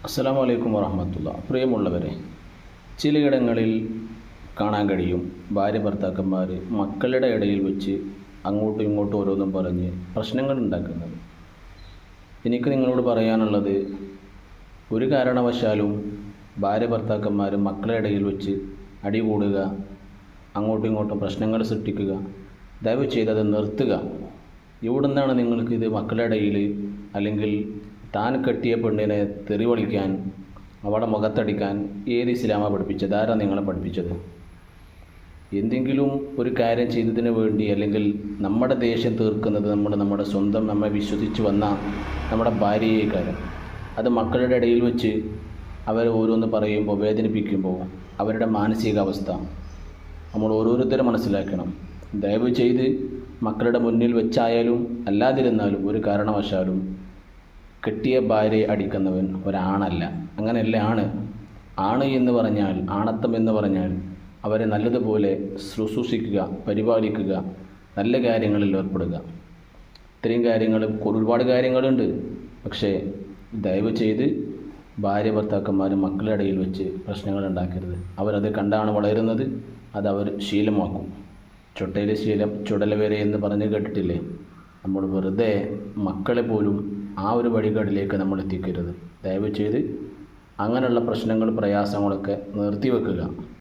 അസ്സലാമു അലൈക്കും വറഹ്മത്തുള്ളാഹി. പ്രിയമുള്ളവരെ, ചിലയിടങ്ങളിൽ കാണാൻ കഴിയും ഭാര്യ ഭർത്താക്കന്മാർ മക്കളുടെ ഇടയിൽ വെച്ച് അങ്ങോട്ടും ഇങ്ങോട്ടും ഓരോന്നും പറഞ്ഞ് പ്രശ്നങ്ങൾ ഉണ്ടാക്കുന്നത്. എനിക്ക് നിങ്ങളോട് പറയാനുള്ളത്, ഒരു കാരണവശാലും ഭാര്യ ഭർത്താക്കന്മാർ മക്കളുടെ ഇടയിൽ വെച്ച് അടി കൂടുക, അങ്ങോട്ടും ഇങ്ങോട്ടും പ്രശ്നങ്ങൾ സൃഷ്ടിക്കുക ദയവ് ചെയ്തത് നിർത്തുക. എവിടുന്നാണ് നിങ്ങൾക്ക് ഇത് മക്കളുടെ ഇടയിൽ, അല്ലെങ്കിൽ താൻ കെട്ടിയ പെണ്ണിനെ തെറി വിളിക്കാൻ, അവളെ മുഖത്തടിക്കാൻ ഏത് ഇസ്ലാമാ പഠിപ്പിച്ചത്? ആരാ നിങ്ങളെ പഠിപ്പിച്ചത്? എന്തെങ്കിലും ഒരു കാര്യം ചെയ്തതിന് വേണ്ടി, അല്ലെങ്കിൽ നമ്മുടെ ദേഷ്യം തീർക്കുന്നത് നമ്മുടെ സ്വന്തം നമ്മെ വിശ്വസിച്ച് വന്ന നമ്മുടെ ഭാര്യയെ കാര്യം, അത് മക്കളുടെ ഇടയിൽ വെച്ച് അവർ ഓരോന്ന് പറയുമ്പോൾ, വേദനിപ്പിക്കുമ്പോൾ അവരുടെ മാനസികാവസ്ഥ നമ്മൾ ഓരോരുത്തരും മനസ്സിലാക്കണം. ദയവ് ചെയ്ത് മക്കളുടെ മുന്നിൽ വെച്ചായാലും അല്ലാതിരുന്നാലും ഒരു കാരണവശാലും കെട്ടിയ ഭാര്യയെ അടിക്കുന്നവൻ ഒരാണല്ല. അങ്ങനെയല്ല ആണ് എന്ന് പറഞ്ഞാൽ, ആണത്തം എന്ന് പറഞ്ഞാൽ അവരെ നല്ലതുപോലെ ശുശ്രൂഷിക്കുക, പരിപാലിക്കുക, നല്ല കാര്യങ്ങളിൽ ഏർപ്പെടുക. ഇത്രയും കാര്യങ്ങൾ, ഒരുപാട് കാര്യങ്ങളുണ്ട്. പക്ഷേ ദയവ് ചെയ്ത് ഭാര്യ ഭർത്താക്കന്മാർ മക്കളുടെ ഇടയിൽ വെച്ച് പ്രശ്നങ്ങൾ ഉണ്ടാക്കരുത്. അവരത് കണ്ടാണ് വളരുന്നത്, അതവർ ശീലമാക്കും. ചൊട്ടയിലെ ശീലം ചുടല വരെ എന്ന് പറഞ്ഞ് കേട്ടിട്ടില്ലേ? നമ്മൾ വെറുതെ മക്കളെ പോലും ആ ഒരു വഴികേടിലേക്ക് നമ്മൾ എത്തിക്കരുത്. ദയവ് ചെയ്ത് അങ്ങനെയുള്ള പ്രശ്നങ്ങൾ, പ്രയാസങ്ങളൊക്കെ നിർത്തിവെക്കുക.